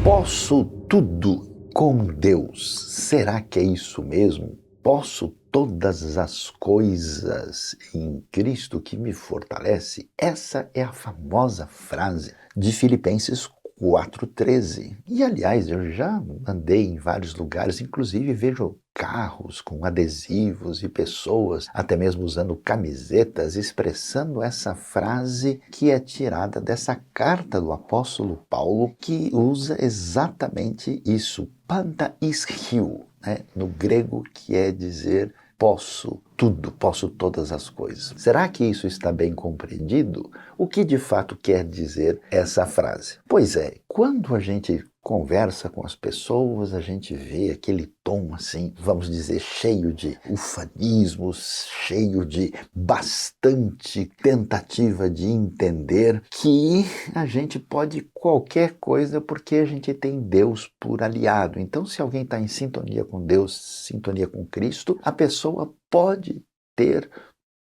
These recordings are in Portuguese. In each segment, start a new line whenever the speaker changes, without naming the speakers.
Posso tudo com Deus. Será que é isso mesmo? Posso todas as coisas em Cristo que me fortalece? Essa é a famosa frase de Filipenses 4,13. E, aliás, eu já andei em vários lugares, inclusive vejo carros com adesivos e pessoas até mesmo usando camisetas expressando essa frase que é tirada dessa carta do apóstolo Paulo, que usa exatamente isso, panta ischio, no grego, que quer dizer posso tudo, posso todas as coisas. Será que isso está bem compreendido? O que de fato quer dizer essa frase? Pois é, quando a gente conversa com as pessoas, a gente vê aquele tom assim, vamos dizer, cheio de ufanismos, cheio de bastante tentativa de entender que a gente pode qualquer coisa porque a gente tem Deus por aliado. Então, se alguém está em sintonia com Deus, sintonia com Cristo, a pessoa pode ter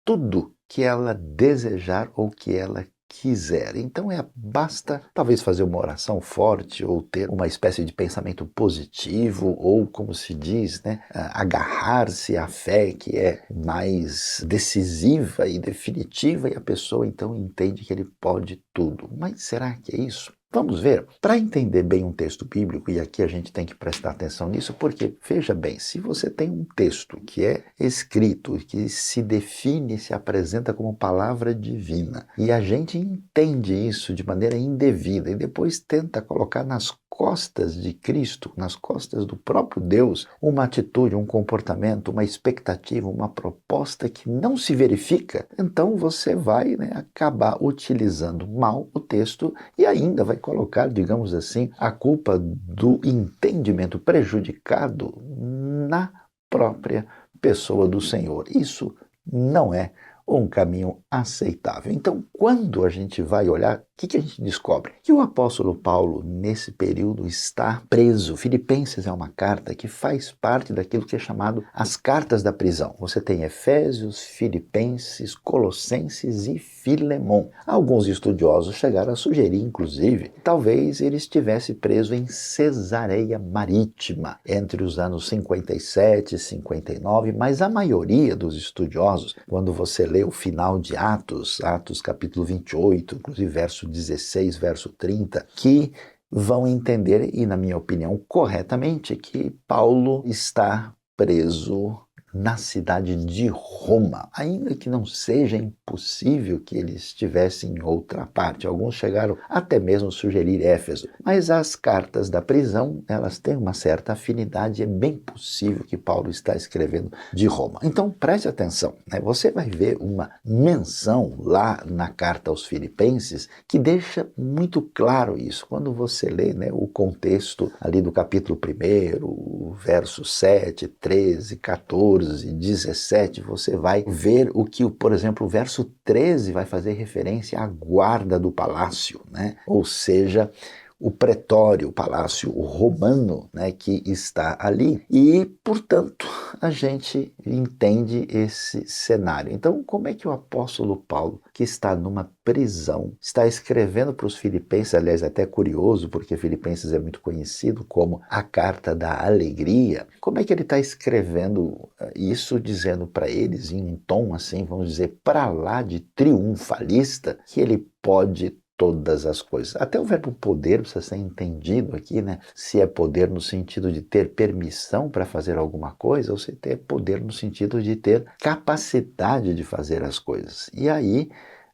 tudo que ela desejar ou que ela quiser. Então basta talvez fazer uma oração forte ou ter uma espécie de pensamento positivo ou, como se diz, agarrar-se à fé que é mais decisiva e definitiva e a pessoa então entende que ele pode tudo. Mas será que é isso? Vamos ver. Para entender bem um texto bíblico, e aqui a gente tem que prestar atenção nisso, porque, veja bem, se você tem um texto que é escrito, que se define, se apresenta como palavra divina, e a gente entende isso de maneira indevida, e depois tenta colocar nas costas de Cristo, nas costas do próprio Deus, uma atitude, um comportamento, uma expectativa, uma proposta que não se verifica, então você vai acabar utilizando mal o texto e ainda vai colocar, digamos assim, a culpa do entendimento prejudicado na própria pessoa do Senhor. Isso não é um caminho aceitável. Então, quando a gente vai olhar, o que a gente descobre? Que o apóstolo Paulo, nesse período, está preso. Filipenses é uma carta que faz parte daquilo que é chamado as cartas da prisão. Você tem Efésios, Filipenses, Colossenses e Filemon. Alguns estudiosos chegaram a sugerir, inclusive, que talvez ele estivesse preso em Cesareia Marítima entre os anos 57 e 59, mas a maioria dos estudiosos, quando você lê o final de Atos capítulo 28, inclusive verso 16, verso 30, que vão entender, e na minha opinião corretamente, que Paulo está preso na cidade de Roma, ainda que não seja impossível que ele estivesse em outra parte. Alguns chegaram até mesmo a sugerir Éfeso, mas as cartas da prisão, elas têm uma certa afinidade, é bem possível que Paulo está escrevendo de Roma. Então preste atenção, você vai ver uma menção lá na carta aos Filipenses que deixa muito claro isso. Quando você lê o contexto ali do capítulo 1, verso 7, 13, 14, 17, você vai ver o que, por exemplo, o verso 13 vai fazer referência à guarda do palácio, Ou seja, o pretório, o palácio romano, que está ali. E, portanto, a gente entende esse cenário. Então, como é que o apóstolo Paulo, que está numa prisão, está escrevendo para os filipenses, aliás, até curioso, porque Filipenses é muito conhecido como a carta da alegria, como é que ele está escrevendo isso, dizendo para eles em um tom assim, vamos dizer, para lá de triunfalista, que ele pode todas as coisas. Até o verbo poder precisa ser entendido aqui, Se é poder no sentido de ter permissão para fazer alguma coisa, ou se ter poder no sentido de ter capacidade de fazer as coisas. E aí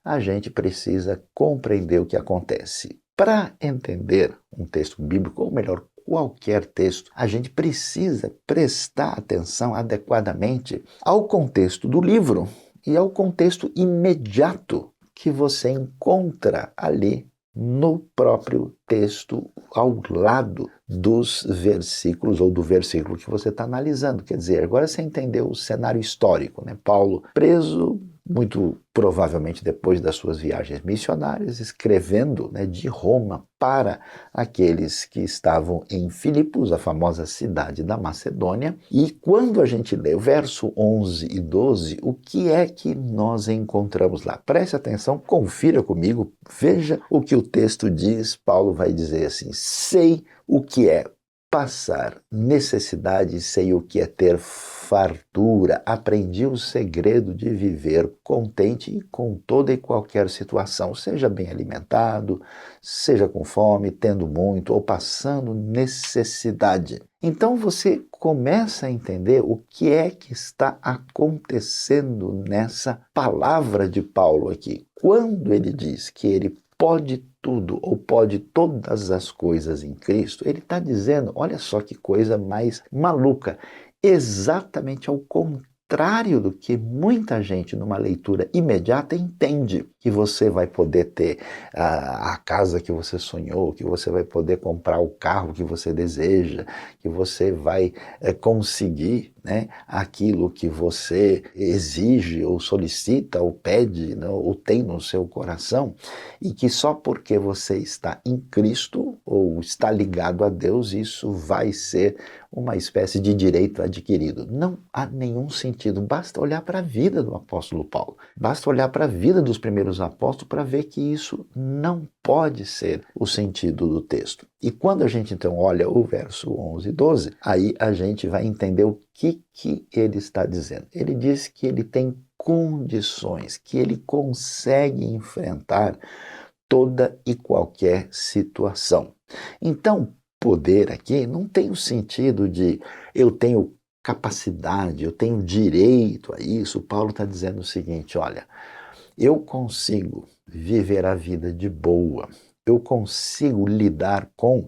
a gente precisa compreender o que acontece. Para entender um texto bíblico, ou melhor, qualquer texto, a gente precisa prestar atenção adequadamente ao contexto do livro e ao contexto imediato que você encontra ali no próprio texto, ao lado dos versículos ou do versículo que você está analisando. Quer dizer, agora você entendeu o cenário histórico, Paulo preso, muito provavelmente depois das suas viagens missionárias, escrevendo, né, de Roma para aqueles que estavam em Filipos, a famosa cidade da Macedônia. E quando a gente lê o verso 11 e 12, o que é que nós encontramos lá? Preste atenção, confira comigo, veja o que o texto diz. Paulo vai dizer assim: sei o que é passar necessidade, sei o que é ter fartura, aprendi o segredo de viver contente com toda e qualquer situação, seja bem alimentado, seja com fome, tendo muito ou passando necessidade. Então você começa a entender o que é que está acontecendo nessa palavra de Paulo aqui. Quando ele diz que ele pode tudo ou pode todas as coisas em Cristo, ele está dizendo, olha só que coisa mais maluca, exatamente ao contrário do que muita gente numa leitura imediata entende, que você vai poder ter a casa que você sonhou, que você vai poder comprar o carro que você deseja, que você vai conseguir, né, aquilo que você exige ou solicita ou pede, né, ou tem no seu coração, e que só porque você está em Cristo ou está ligado a Deus, isso vai ser uma espécie de direito adquirido. Não há nenhum sentido. Basta olhar para a vida do apóstolo Paulo. Basta olhar para a vida dos primeiros apóstolos para ver que isso não pode ser o sentido do texto. E quando a gente então olha o verso 11 e 12, aí a gente vai entender o que ele está dizendo. Ele diz que ele tem condições, que ele consegue enfrentar toda e qualquer situação. Então, poder aqui não tem o sentido de eu tenho capacidade, eu tenho direito a isso. Paulo está dizendo o seguinte, olha, eu consigo viver a vida de boa, eu consigo lidar com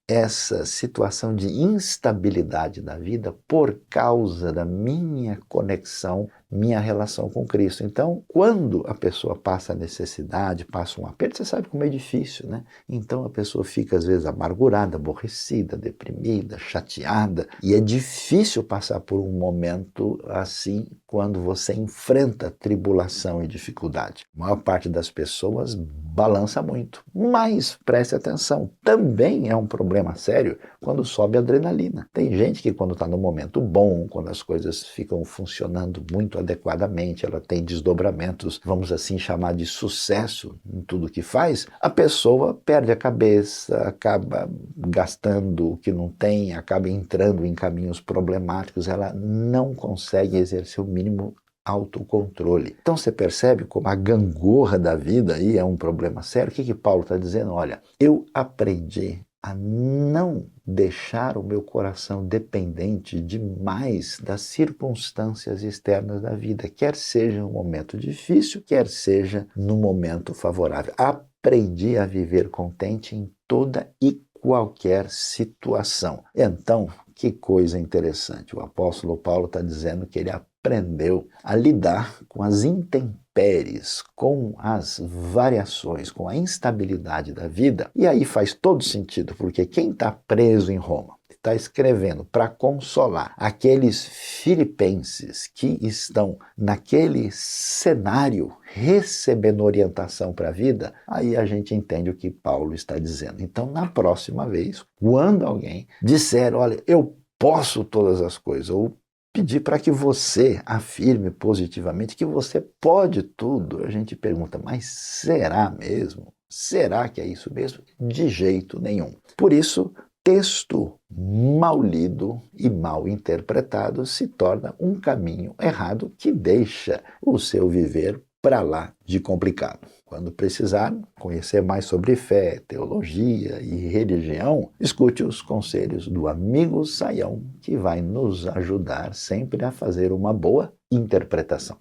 essa situação de instabilidade da vida por causa da minha conexão, minha relação com Cristo. Então, quando a pessoa passa necessidade, passa um aperto, você sabe como é difícil, né? Então a pessoa fica às vezes amargurada, aborrecida, deprimida, chateada, e é difícil passar por um momento assim quando você enfrenta tribulação e dificuldade. A maior parte das pessoas balança muito, mas preste atenção, também é um problema sério quando sobe a adrenalina. Tem gente que quando está no momento bom, quando as coisas ficam funcionando muito adequadamente, ela tem desdobramentos, vamos assim chamar de sucesso em tudo que faz, a pessoa perde a cabeça, acaba gastando o que não tem, acaba entrando em caminhos problemáticos, ela não consegue exercer o mínimo autocontrole. Então você percebe como a gangorra da vida aí é um problema sério. O que Paulo está dizendo? Olha, eu aprendi a não deixar o meu coração dependente demais das circunstâncias externas da vida, quer seja um momento difícil, quer seja no momento favorável. Aprendi a viver contente em toda e qualquer situação. Então, que coisa interessante. O apóstolo Paulo está dizendo que ele aprendeu a lidar com as intempéries, com as variações, com a instabilidade da vida. E aí faz todo sentido, porque quem está preso em Roma, está escrevendo para consolar aqueles filipenses que estão naquele cenário recebendo orientação para a vida, aí a gente entende o que Paulo está dizendo. Então, na próxima vez, quando alguém disser, olha, eu posso todas as coisas, ou pedir para que você afirme positivamente que você pode tudo, a gente pergunta, mas será mesmo? Será que é isso mesmo? De jeito nenhum. Por isso, texto mal lido e mal interpretado se torna um caminho errado que deixa o seu viver para lá de complicado. Quando precisar conhecer mais sobre fé, teologia e religião, escute os conselhos do amigo Saião, que vai nos ajudar sempre a fazer uma boa interpretação.